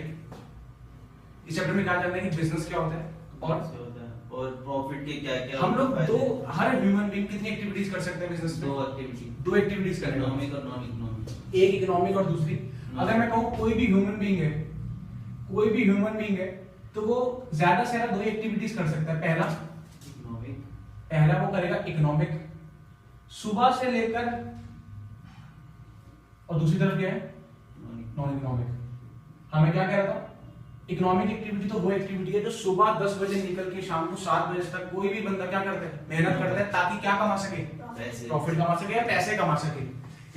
इस चैप्टर में क्या जानना है कि बिजनेस क्या होता है और प्रॉफिट के क्या क्या हम लोग दो, हर ह्यूमन बीइंग कितनी एक्टिविटीज कर सकते हैं बिजनेस में? दो एक्टिविटीज करेंगे, इकोनॉमिक और नॉन इकोनॉमिक। एक इकोनॉमिक और दूसरी, अगर मैं कहूँ कोई भी ह्यूमन बीइंग है तो वो ज्यादा से ज्यादा दो एक्टिविटीज कर सकता है। पहला वो करेगा इकोनॉमिक, सुबह से लेकर, और दूसरी तरफ क्या है? Non economic. हमें क्या कह रहा था? इकोनॉमिक एक्टिविटी तो वो एक्टिविटी है जो सुबह 10 बजे निकल के शाम को 7 बजे तक कोई भी बंदा क्या करता है? मेहनत करता है ताकि क्या कमा सके? प्रॉफिट कमा सके या पैसे कमा सके।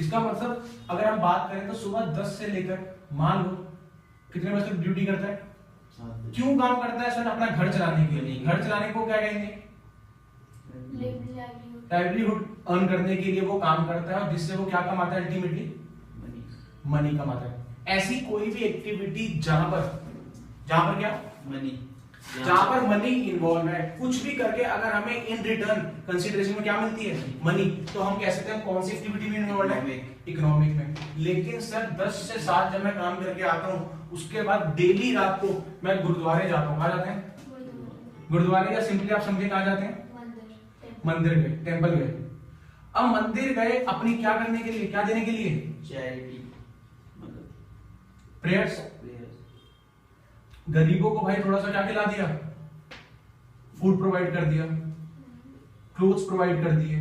इसका मतलब अगर हम बात करें तो सुबह 10 से लेकर मान लो कितने बजे तक ड्यूटी करता है? क्यों काम करता है सर? अपना घर चलाने के लिए। घर चलाने को क्या कहेंगे? लाइवलीहुड अर्न करने के लिए वो काम करता है, और जिससे वो क्या कमाता है? अल्टीमेटली मनी कमाता है। ऐसी कोई भी एक्टिविटी जहां पर क्या मनी, जहां पर मनी इन्वॉल्व है, कुछ भी करके अगर हमें इन रिटर्न कंसीडरेशन में क्या मिलती है? मनी, तो हम कह सकते हैं कौन सी एक्टिविटी में इन्वॉल्व है? इकोनॉमिक में। लेकिन सर 10 से 7 जब मैं काम करके आता हूँ, उसके बाद डेली रात को मैं गुरुद्वारे जाता हूँ। कहाँ जाते हैं? गुरुद्वारे, या सिंपली आप समझे कहाँ जाते हैं? मंदिर गए, टेम्पल गए। अब मंदिर गए अपनी क्या करने के लिए? क्या देने के लिए? Charity, prayers. गरीबों को भाई थोड़ा सा क्या खिला दिया? फूड प्रोवाइड कर दिया, क्लोथ्स प्रोवाइड कर दिए।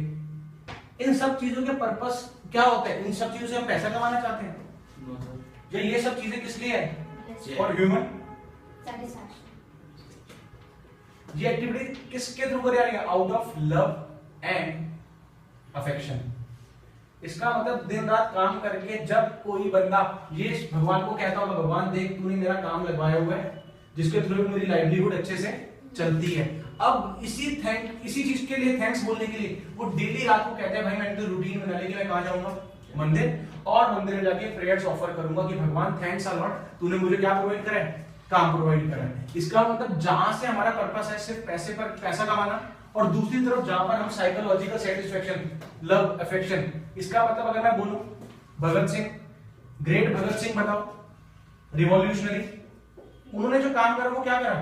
इन सब चीजों के पर्पस क्या होता है? इन सब चीजों से हम पैसा कमाना चाहते हैं, या ये सब चीजें किस लिए है? For human satisfaction. ये एक्टिविटी किसके थ्रू करी जा रही है? Out of love and affection. इसका मतलब दिन रात काम करके जब कोई बंदा ये भगवान को कहता होगा, भगवान देख तूने मेरा काम लगवाया हुआ है जिसके थ्रू मेरी लाइवलीहुड अच्छे से चलती है। अब इसी चीज के लिए थैंक्स बोलने के लिए वो डेली रात को कहते हैं भाई मैंने तो रूटीन बना ली कि मैं कहां जाऊंगा? मंदिर, और मंदिर में जाके प्रेयर्स ऑफर करूंगा कि भगवान थैंक्स अ लॉट, तूने मुझे क्या प्रोवाइड करा है? काम प्रोवाइड करा है। इसका मतलब जहां से हमारा पर्पस है सिर्फ पैसा कमाना, और दूसरी तरफ जहां पर हम साइकोलॉजिकल सेटिस्फेक्शन, लव, अफेक्शन। इसका मतलब अगर मैं बोलूं भगत सिंह, ग्रेट भगत सिंह बताओ, रिवॉल्यूशनरी, उन्होंने जो काम करा वो क्या करा?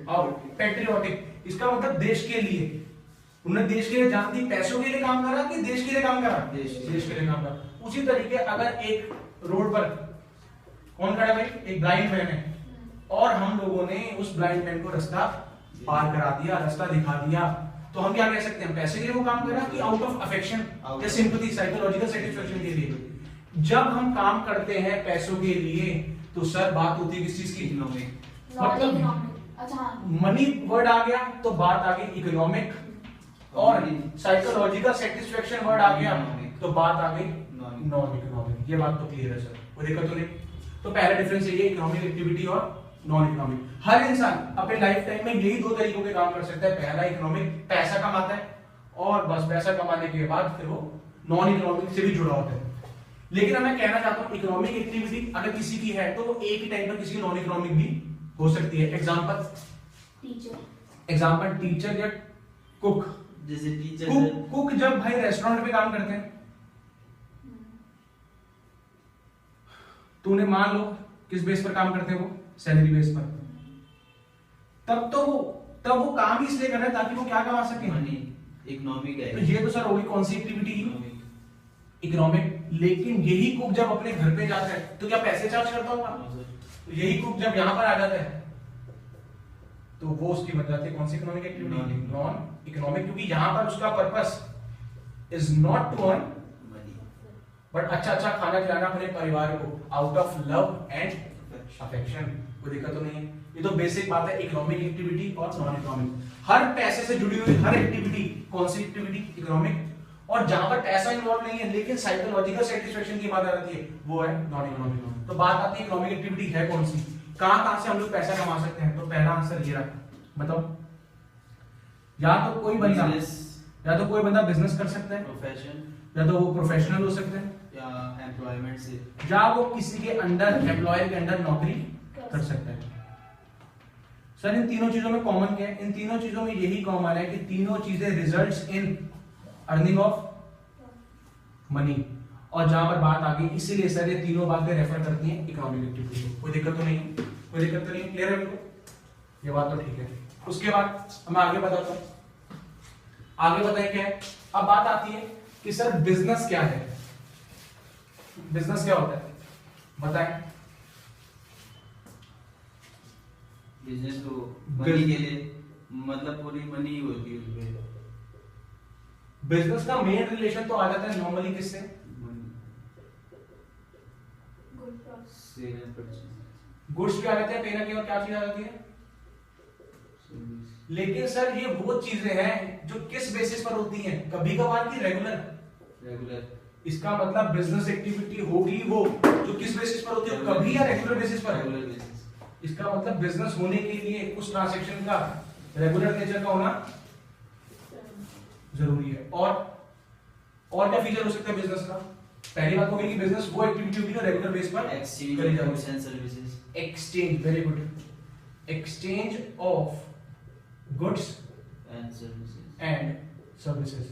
और पैट्रियोटिक। इसका मतलब देश के लिए, उन्होंने देश के लिए जान दी। पैसों के लिए काम करा कि देश के लिए काम करा? देश के लिए काम करा। उसी तरीके अगर एक रोड पर कौन खड़ा है भाई? एक ब्लाइंड मैन है, और हम लोगों ने उस ब्लाइंड मैन को रास्ता पार करा दिया, रास्ता दिखा दिया, तो हम क्या कह सकते हैं? पैसे के लिए वो काम करा कि आउट ऑफ अफेक्शन या सिंपैथी, साइकोलॉजिकल सेटिस्फैक्शन के लिए? जब हम काम करते हैं पैसों के लिए तो सर बात होती है किस चीज की? मतलब मनी वर्ड आ गया तो बात आ गई इकोनॉमिक, और साइकोलॉजिकल सेटिस्फैक्शन वर्ड आ गया तो बात आ गई नॉन इकोनॉमिक। ये बात तो क्लियर है सर, कोई दिक्कत तो नहीं? तो पहला डिफरेंस ये इकोनॉमिक एक्टिविटी और नॉन इकोनॉमिक। हर इंसान अपने लाइफ टाइम में यही दो तरीकों के काम कर सकता है। पहला इकोनॉमिक, पैसा कमाता है, और बस पैसा कमाने के बाद फिर वो नॉन इकोनॉमिक से भी जुड़ा होता है। लेकिन अब मैं कहना चाहता हूं इकोनॉमिक एक्टिविटी अगर किसी की है तो वो एक ही टाइम पर किसी की नॉन इकोनॉमिक भी हो सकती है। एग्जांपल टीचर या कुक। जैसे टीचर कुक जब भाई रेस्टोरेंट में काम करते हैं, तूने मान लो किस बेस पर काम करते हैं? वो सैलरी बेस पर। तब वो काम ही इसलिए कर रहे हैं ताकि वो क्या कमा सके? मनी। इकोनॉमिक है तो ये तो सर होगी कौन सी एक्टिविटी? इकोनॉमिक। लेकिन यही कुक जब अपने घर पे जाता है तो क्या पैसे चार्ज करता होगा? तो यही कुक जब यहां पर आ जाता है तो वो उसकी बन जाती है कौन सी इकोनॉमिक एक्टिविटी? नॉन इकोनॉमिक, क्योंकि यहां पर उसका purpose is not to earn money but अच्छा खाना खिलाना अपने परिवार को out of love and affection. कोई दिक्कत तो नहीं है? ये तो बेसिक बात है इकोनॉमिक एक्टिविटी और नॉन इकोनॉमिक। हर पैसे से जुड़ी हुई हर एक्टिविटी कौन सी एक्टिविटी? इकोनॉमिक। और जहां पर पैसा इन्वॉल्व नहीं है लेकिन साइकोलॉजिकल सेटिस्फैक्शन की बात आती है वो है नॉन इकोनॉमिक। तो बात आती है इकोनॉमिक एक्टिविटी है कौन सी, कहां से हम लोग पैसा कमा सकते हैं? तो पहला आंसर ये रहा। बताओ, या तो कोई बंदा बिजनेस कर सकता है, प्रोफेशन, या तो वो प्रोफेशनल हो सकते हैं, या एम्प्लॉयमेंट से, या वो किसी के अंडर, एम्प्लॉयर के अंडर नौकरी कर सकता है। सर इन तीनों चीजों में कॉमन क्या है? इन तीनों चीजों में यही कॉमन है कि तीनों चीजें results in earning of money. और जहां पर बात आ गई, इसीलिए सर ये तीनों बातें रेफर करती हैं इकोनॉमिक एक्टिविटी को। कोई दिक्कत तो नहीं है? कोई दिक्कत तो नहीं है? क्लियर है बिल्कुल? ये बात तो ठीक है। उसके बाद मैं आगे बताता हूं। आगे बताएं क्या है। अब बात आती है कि सर बिजनेस क्या है, बिजनेस क्या होता है, बताएं। बिजनेस तो मनी के लिए, मतलब पूरी मनी ही होती है उसमें। बिजनेस का मेन रिलेशन तो आ जाता है नॉर्मली किससे? Cell and purchase. गुड्स क्या रहते हैं, कहीं ना कहीं और क्या चीज आ जाती है? लेकिन सर ये वो चीजें हैं जो किस बेसिस पर होती हैं, कभी कभार की रेगुलर? रेगुलर। इसका मतलब बिजनेस एक्टिविटी होगी वो जो किस बेसिस पर होती है, कभी या रेगुलर बेसिस पर? Regular basis. इसका मतलब बिजनेस होने के लिए उस ट्रांजैक्शन का रेगुलर नेचर का होना जरूरी है। और क्या फीचर हो सकता है बिजनेस का? पहली बात हो गई कि बिजनेस वो एक्टिविटी होगी जो रेगुलर बेस पर एक्सचेंज करी ऑफ जाती गुड्स है। And services. Exchange, very good, exchange of goods and services. And services.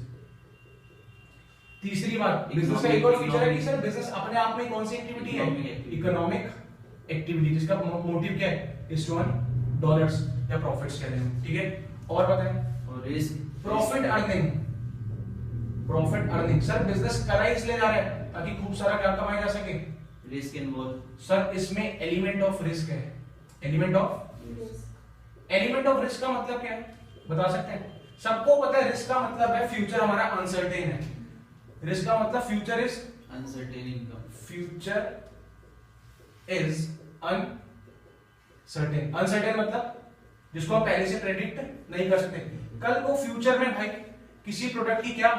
तीसरी बात, बिजनेस का एक और फीचर है कि सर बिजनेस अपने आप में कौन सी एक्टिविटी है? इकोनॉमिक एक्टिविटी, जिसका मोटिव क्या है? इज टू अर्न डॉलर्स या प्रॉफिट्स कह रहे हैं, ठीक है। और बताएं। और risk. Profit earning, profit earning. Sir business करा ही इसलिए जा रहा है ताकि खूब सारा क्या कमाया जा सके? Risk involve. सर इसमें एलिमेंट ऑफ रिस्क है। एलिमेंट ऑफ रिस्क का मतलब क्या है, बता सकते हैं? सबको पता है रिस्क का मतलब है फ्यूचर हमारा अनसर्टेन है। रिस्क का मतलब future is uncertain income. Future is uncertain. Uncertain मतलब जिसको हम पहले से प्रेडिक्ट नहीं कर सकते। कल को फ्यूचर में भाई किसी प्रोडक्ट की क्या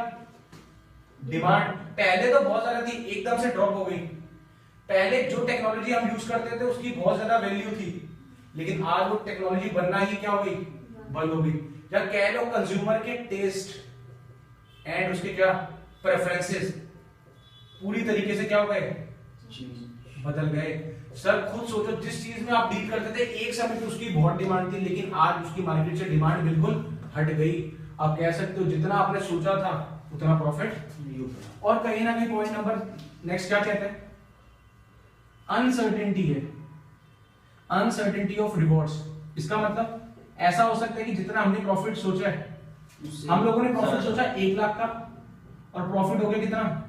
डिमांड पहले तो बहुत ज्यादा थी, एकदम से ड्रॉप हो गई। पहले जो टेक्नोलॉजी हम यूज करते थे उसकी बहुत ज्यादा वैल्यू थी, लेकिन आज वो टेक्नोलॉजी बनना ही क्या हो गई? बंद हो गई। या कह लो कंज्यूमर के टेस्ट एंड उसके क्या प्रेफरेंसेस पूरी तरीके से क्या हो गए? बदल गए। सर खुद सोचो, जिस चीज में आप डील करते थे एक समय पे उसकी बहुत डिमांड थी, लेकिन आज उसकी मार्केट से डिमांड बिल्कुल हट गई। आप कह सकते हो जितना आपने सोचा था उतना प्रॉफिट नहीं होगा। और कहीं ना कहीं पॉइंट नंबर नेक्स्ट क्या कहते हैं? अनसर्टेनिटी है, अनसर्टेनिटी ऑफ रिवॉर्ड्स। इसका मतलब ऐसा हो सकता है कि जितना हमने प्रॉफिट सोचा है, हम लोगों ने प्रॉफिट सोचा 1 लाख का और प्रॉफिट हो गया कितना?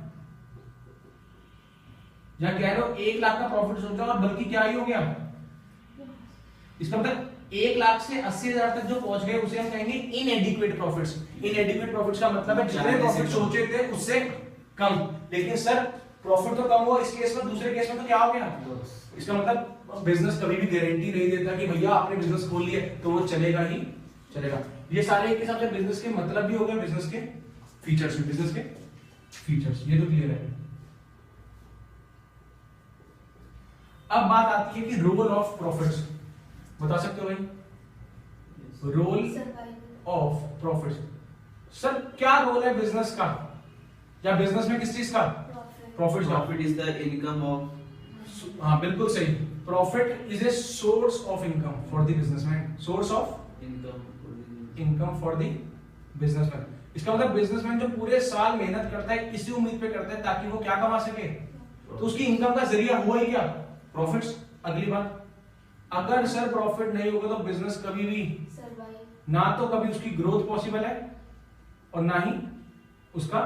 या कह रहे हो 1 लाख का प्रॉफिट सोचा और बल्कि क्या ही हो गया? इसका मतलब 1 लाख से 80,000 तक जो पहुंच गए उसे हम कहेंगे इनएडिक्वेट प्रॉफिट्स। इनएडिक्वेट प्रॉफिट्स का मतलब है जितने प्रॉफिट सोचे थे उससे कम। लेकिन सर प्रॉफिट तो कम हुआ इस केस में, दूसरे केस में तो क्या हो गया? इसका मतलब बिजनेस कभी भी गारंटी नहीं देता कि भैया आपने बिजनेस खोल लिया तो वो चलेगा ही चलेगा। ये सारे एक हिसाब से बिजनेस के मतलब भी हो गए, बिजनेस के फीचर्स भी, बिजनेस के फीचर्स। ये तो क्लियर है। अब बात आती है कि रोल ऑफ प्रॉफिट्स। बता सकते हो भाई रोल ऑफ प्रॉफिट्स? सर क्या रोल है बिजनेस का, या बिजनेस में किस चीज का? प्रॉफिट का। Profit is the income of. हाँ बिल्कुल सही। Profit is a source of income for the businessman. Source of income for the businessman. इसका मतलब बिजनेसमैन जो पूरे साल मेहनत करता है इसी उम्मीद पे करता है ताकि वो क्या कमा सके, तो उसकी इनकम का जरिया हुआ ही क्या? प्रॉफिट्स। अगली बात, अगर सर प्रॉफिट नहीं होगा तो बिजनेस कभी भी ना तो कभी उसकी ग्रोथ पॉसिबल है और ना ही उसका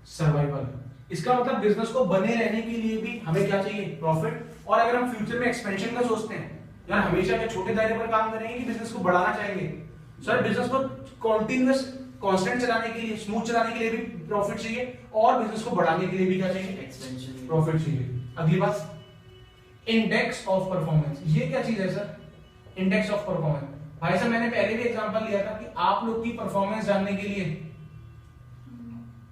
सर्वाइवल। इसका मतलब बिजनेस को बने रहने के लिए भी हमें क्या चाहिए? प्रॉफिट। और अगर हम फ्यूचर में एक्सपेंशन का सोचते हैं, यार हमेशा के छोटे दायरे पर काम करेंगे कि बिजनेस को बढ़ाना चाहेंगे? सर बिजनेस को कॉन्टिन्यूअस कांस्टेंट चलाने के लिए, स्मूथ चलाने के लिए भी प्रॉफिट चाहिए और बिजनेस को बढ़ाने के लिए भी क्या चाहिए? एक्सपेंशन, प्रॉफिट चाहिए। अगली बात, इंडेक्स ऑफ परफॉर्मेंस। ये क्या चीज है सर? Index of performance. भाई साहब मैंने पहले भी एग्जांपल लिया था कि आप लोग की परफॉर्मेंस जानने के लिए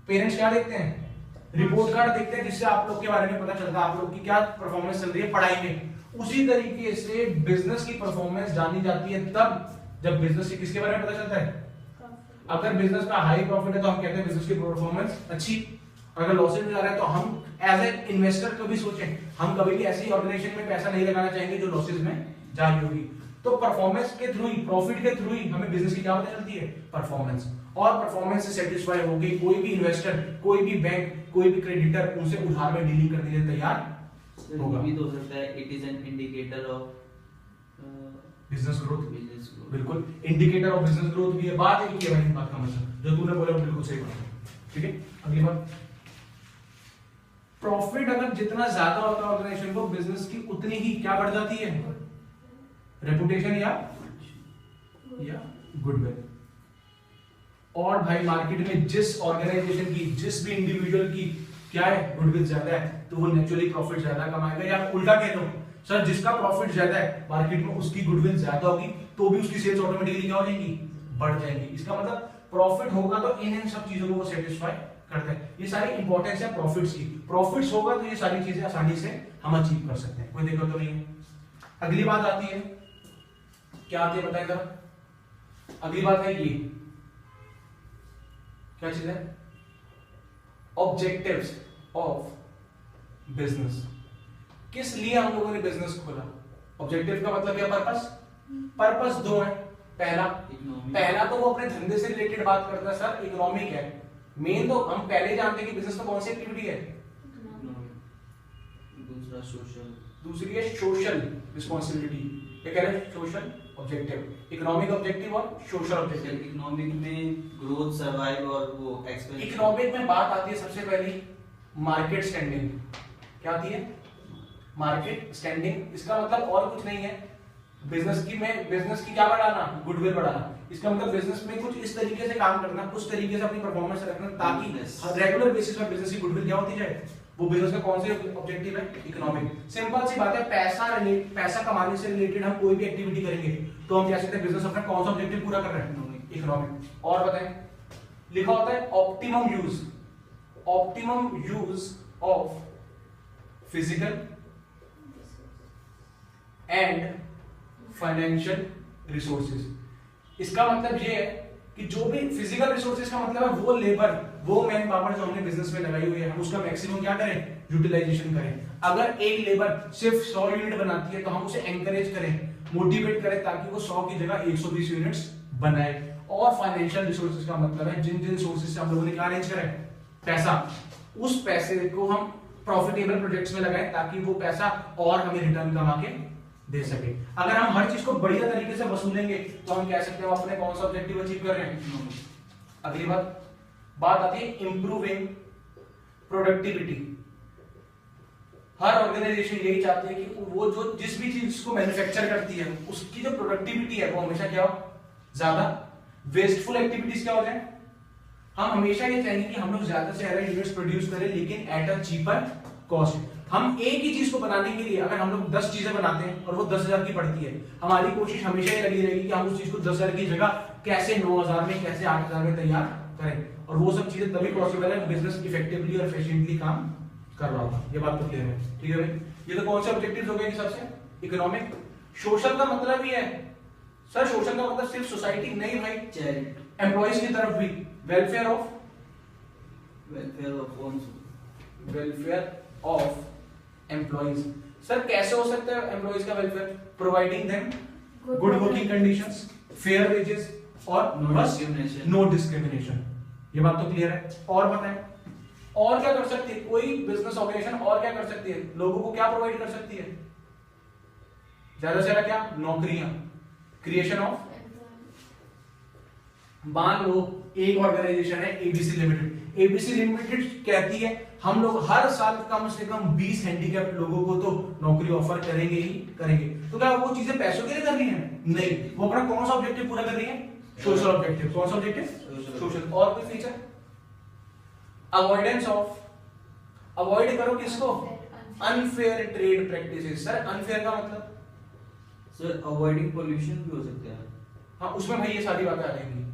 पेरेंट्स क्या देखते हैं? रिपोर्ट कार्ड देखते हैं, जिससे आप लोग के बारे में पता चलता है आप लोग की क्या परफॉर्मेंस चल रही है पढ़ाई में। उसी तरीके से बिजनेस की परफॉर्मेंस जानी जाती है तब जब बिजनेस की किसके बारे में पता चलता है? अगर बिजनेस का हाई प्रॉफिट है तो हम कहते हैं बिजनेस की परफॉर्मेंस अच्छी। अगर लॉसेज में जा रहा है तो हम एज ए इन्वेस्टर कभी सोचें, हम कभी भी ऐसी ऑर्गेनाइजेशन में पैसा नहीं लगाना चाहेंगे जो लॉसेज में जा रही होगी। तो परफॉर्मेंस के थ्रू ही, प्रॉफिट के थ्रू ही हमें बिजनेस की क्या पता चलती है? परफॉर्मेंस। और परफॉर्मेंस से सेटिस्फाई होगी कोई भी इन्वेस्टर, कोई भी बैंक, कोई भी क्रेडिटर उनसे उधार में डीलिंग करने के लिए तैयार सर होगा। ये भी तो हो सकता है it is an indicator of business growth, business growth. बिल्कुल इंडिकेटर ऑफ बिजनेस ग्रोथ भी है। बात एक ही है भाई, बात का मतलब जो तूने बोला बिल्कुल सही बात है। ठीक है, अगली बात, प्रॉफिट अगर जितना ज्यादा होता है ऑर्गेनाइजेशन को, बिजनेस की उतनी ही क्या बढ़ जाती है, रेपुटेशन या गुडविल। और भाई मार्केट में जिस ऑर्गेनाइजेशन की, जिस भी इंडिविजुअल की क्या है, गुडविल ज्यादा है, तो वो नेचुरली प्रॉफिट ज्यादा कमाएगा। या उल्टा कह दो सर, जिसका प्रॉफिट ज्यादा है मार्केट में, उसकी गुडविल ज्यादा होगी, तो भी उसकी सेल्स ऑटोमेटिकली क्या हो जाएंगी, बढ़ जाएंगी। इसका मतलब प्रॉफिट होगा तो इन सब चीजों को वो सेटिस्फाई करते हैं। ये सारी इंपॉर्टेंस है प्रॉफिट्स की। प्रॉफिट्स होगा तो ये सारी चीजें आसानी से हम अचीव कर सकते हैं, कोई दिक्कत तो नहीं है। अगली बात आती है, क्या आती है बताएं जरा। अगली बात है ये, क्या चीज है, ऑब्जेक्टिव्स ऑफ बिजनेस। किस लिए हम लोगों ने बिजनेस खोला? ऑब्जेक्टिव का मतलब क्या, पर्पस। पर्पस दो है। पहला तो वो अपने धंधे से रिलेटेड बात करता है सर, इकोनॉमिक है। मेन तो हम पहले जानते हैं कि बिजनेस में कौन सी एक्टिविटी है, दूसरा सोशल, दूसरी है सोशल रिस्पॉन्सिबिलिटी। क्या कह रहे हैं, सोशल ऑब्जेक्टिव, इकोनॉमिक ऑब्जेक्टिव और सोशल ऑब्जेक्टिव। इकोनॉमिक में ग्रोथ, सर्वाइव और वो एक्सपेंस। इकोनॉमिक में बात आती है सबसे पहली मार्केट स्टैंडिंग। क्या आती है, मार्केट स्टैंडिंग। इसका मतलब और कुछ नहीं है, बिजनेस की क्या बढ़ाना, गुडविल बढ़ाना। इसका मतलब बिजनेस में कुछ इस तरीके से काम करना, कुछ तरीके से अपनी परफॉर्मेंस रखना, ताकि रेगुलर बेसिस पर बिजनेस की गुडविल क्या होती जाए। वो बिजनेस का कौन से ऑब्जेक्टिव है, इकोनॉमिक। सिंपल सी बात है, पैसा कमाने से रिलेटेड हम कोई भी एक्टिविटी करेंगे तो हम कह सकते हैं बिजनेस अपना कौन सा ऑब्जेक्टिव पूरा कर रहा है, इकोनॉमिक। और बताएं, लिखा होता है optimum use of physical and financial resources. इसका मतलब ये है कि जो भी फिजिकल रिसोर्सेज का मतलब है वो लेबर, वो मैन पावर जो हमने बिजनेस में लगाई हुई है, हम उसका मैक्सिमम क्या करें, यूटिलाइजेशन करें। अगर एक लेबर सिर्फ 100 यूनिट बनाती है तो हम उसे एनकरेज करें, मोटिवेट करें, ताकि वो 100 की जगह 120 यूनिट्स बनाए। और फाइनेंशियल रिसोर्सेज का मतलब है जिन जिन सोर्सेज से हम लोगों ने क्या अरेंज करें, पैसा, उस पैसे को हम प्रॉफिटेबल प्रोजेक्ट्स में लगाएं ताकि वो पैसा और हमें रिटर्न कमा के दे सके। अगर हम हर चीज को बढ़िया तरीके से वसूलेंगे तो हम कह सकते हैं अपने कौन सा ऑब्जेक्टिव अचीव कर रहे हैं। अगली बात आती है इंप्रूविंग प्रोडक्टिविटी। हर ऑर्गेनाइजेशन यही चाहती है कि वो जो जिस भी चीज को मैन्युफैक्चर करती है उसकी जो प्रोडक्टिविटी है वो हमेशा क्या हो, ज्यादा। वेस्टफुल एक्टिविटीज क्या हो जाए, हम हमेशा ये चाहेंगे कि हम लोग ज्यादा से ज्यादा यूनिट्स प्रोड्यूस करें लेकिन एट अ चीपर कॉस्ट। हम एक ही चीज को बनाने के लिए अगर हम लोग 10 चीजें बनाते हैं और वो 10,000 की पड़ती है, हमारी कोशिश हमेशा ये लगी रहेगी कि हम उस चीज को 10,000 की जगह कैसे 9,000 में, कैसे 8,000 में तैयार करें। और वो सब चीजें तभी पॉसिबल है बिजनेस इफेक्टिवली और एफिशिएंटली काम कर रहा होगा। ये बात तो क्लियर है, ठीक है भाई। ये तो कौन से ऑब्जेक्टिव्स हो गए सबसे, इकोनॉमिक। सोशल का मतलब ही है सर, सोशल का मतलब सिर्फ सोसाइटी नहीं भाई, चैरिटी, एम्प्लॉइज की तरफ भी, वेलफेयर ऑफ एम्प्लॉइज। सर कैसे हो सकता है एम्प्लॉइज का welfare, providing them good working conditions, fair wages और नो डिस्क्रिमिनेशन। ये बात तो क्लियर है। और बताएं और क्या कर सकती है कोई बिजनेस ऑर्गेनाइजेशन, और क्या कर सकती है, लोगों को क्या प्रोवाइड कर सकती है, ज्यादा से ज्यादा क्या, नौकरियां, क्रिएशन ऑफ। मान लो एक ऑर्गेनाइजेशन है एबीसी लिमिटेड। एबीसी लिमिटेड कहती है हम लोग हर साल कम से कम 20 हैंडीकैप लोगों को तो नौकरी ऑफर करेंगे ही करेंगे। तो क्या वो चीजें पैसों के लिए कर रही है, नहीं, वो अपना कौन सा ऑब्जेक्टिव पूरा कर रही है, सोशल ऑब्जेक्टिव। कौन सा ऑब्जेक्टिव, सोशल। और कोई फीचर, अवॉइडेंस ऑफ, अवॉइड करो किसको, unfair trade practices. Sir unfair का मतलब सर अवॉइडिंग पोल्यूशन भी हो सकता है। हाँ उसमें भाई ये सारी बातें आ जाएंगी।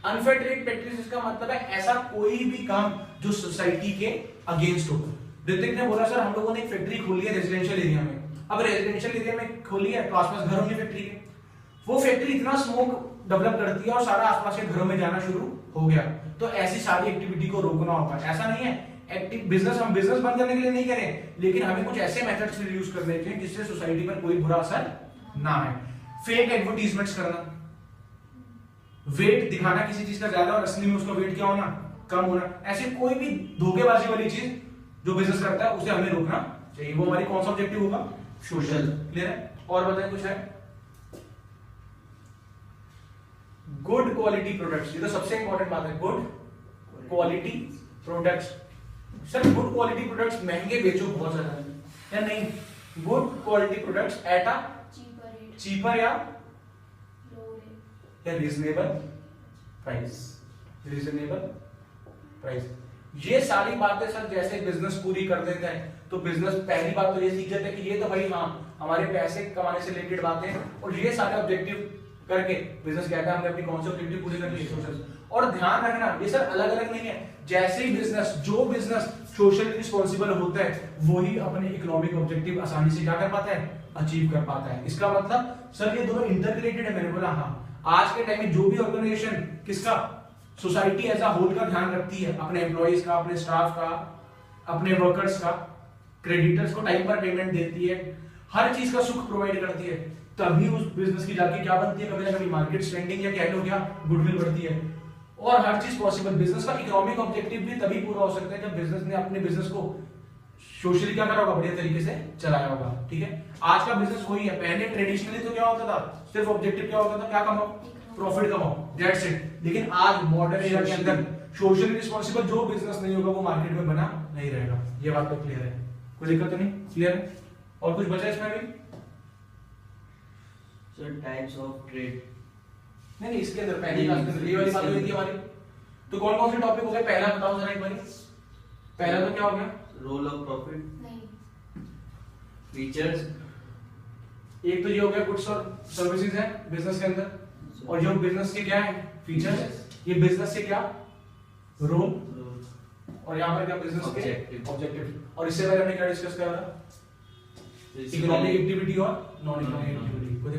अनफेयर ट्रेड प्रैक्टिसेस का मतलब है ऐसा कोई भी काम जो सोसाइटी के अगेंस्ट हो। ऋतिक ने बोला सर हम लोगों ने एक फैक्ट्री खोली है रेजिडेंशियल एरिया में। अब रेजिडेंशियल एरिया में खोली है तो आसपास घर होंगे फैक्ट्री के, वो फैक्ट्री इतना स्मोक डेवलप करती है और सारा आसपास के घरों में जाना शुरू हो गया, तो ऐसी सारी एक्टिविटी को रोकना होगा। ऐसा नहीं है एक्टिव बिजनेस, हम बिजनेस बंद करने के लिए नहीं करें, लेकिन हमें कुछ ऐसे मेथड्स यूज करने चाहिए जिससे सोसाइटी पर कोई बुरा असर ना है। फेक एडवर्टीजमेंट्स करना, वेट दिखाना किसी चीज का ज्यादा और असली में उसका वेट क्या होना कम होना, ऐसे कोई भी धोखेबाजी वाली चीज जो बिजनेस करता है उसे हमें रोकना चाहिए। वो हमारी कौन सा ऑब्जेक्टिव होगा? सोशल। क्लियर है? और बताएं कुछ है? गुड क्वालिटी प्रोडक्ट्स, ये तो सबसे इंपॉर्टेंट बात है, good quality products. Sir good quality products महंगे बेचो बहुत ज्यादा या नहीं? Good quality products at a cheaper या रीजनेबल प्राइस, रीजनेबल प्राइस। ये सारी बातें सर जैसे बिजनेस पूरी कर देते हैं तो बिजनेस पहली बात तो ये सीख जाते हैं कि ये तो भाई हाँ हमारे पैसे कमाने से रिलेटेड बातें हैं, और ये सारे ऑब्जेक्टिव करके बिजनेस कहता है हमने अपनी कौन से ऑब्जेक्टिव पूरे कर लिए? सोशल। और ध्यान रखना ये सर अलग अलग नहीं है, जैसे ही बिजनेस जो बिजनेस सोशली रिस्पॉन्सिबल होता है वही अपने इकोनॉमिक ऑब्जेक्टिव आसानी से क्या कर पाता है? अचीव कर पाता है। इसका मतलब सर ये दोनों इंटर रिलेटेड है। मैंने बोला हाँ, आज के टाइम में जो भी ऑर्गेनाइजेशन किसका सोसाइटी एज अ होल का ध्यान रखती है, अपने एम्प्लॉइज का, अपने स्टाफ का, अपने वर्कर्स का, क्रेडिटर्स को टाइम पर पेमेंट देती है, हर चीज का सुख प्रोवाइड करती है, तभी उस बिजनेस की जाके क्या बनती है? कभी ना कभी मार्केट स्टैंडिंग या कह लो क्या गुडविल बढ़ती है, और हर चीज पॉसिबल। बिजनेस का इकोनॉमिक ऑब्जेक्टिव भी तभी पूरा हो सकता है जब बिजनेस ने अपने बिजनेस को सोशली क्या करा होगा? बढ़िया तरीके से चलाया होगा। ठीक है, आज का बिजनेस वही है। पहले ट्रेडिशनली तो क्या होता था? सिर्फ ऑब्जेक्टिव क्या होता था? क्या कमाओ? प्रॉफिट कमाओ, दैट्स इट। लेकिन आज मॉडर्न एरा के अंदर सोशली रिस्पॉन्सिबल जो बिजनेस नहीं होगा वो मार्केट में बना नहीं रहेगा। ये बात तो क्लियर है, कोई दिक्कत तो नहीं? क्लियर है? और कुछ बचा इसमें भी? सर टाइप्स ऑफ ट्रेड, नहीं इसके अंदर पहली क्लास में ये वाली बात हुई थी हमारी। तो कौन कौन से टॉपिक हो गए? पहला बताओ जरा एक बार। पहला तो क्या हो गया? Role of profit, features. एक तो ये हो गया गुड्स और सर्विसेज है बिजनेस के अंदर, और जो बिजनेस के क्या है? फीचर्स। ये बिजनेस से क्या? रोल, और यहाँ पर क्या? बिजनेस के ऑब्जेक्टिव। और इससे पहले हमने क्या डिस्कस करा था? इकोनॉमिक एक्टिविटी और नॉन इकोनॉमिक एक्टिविटी।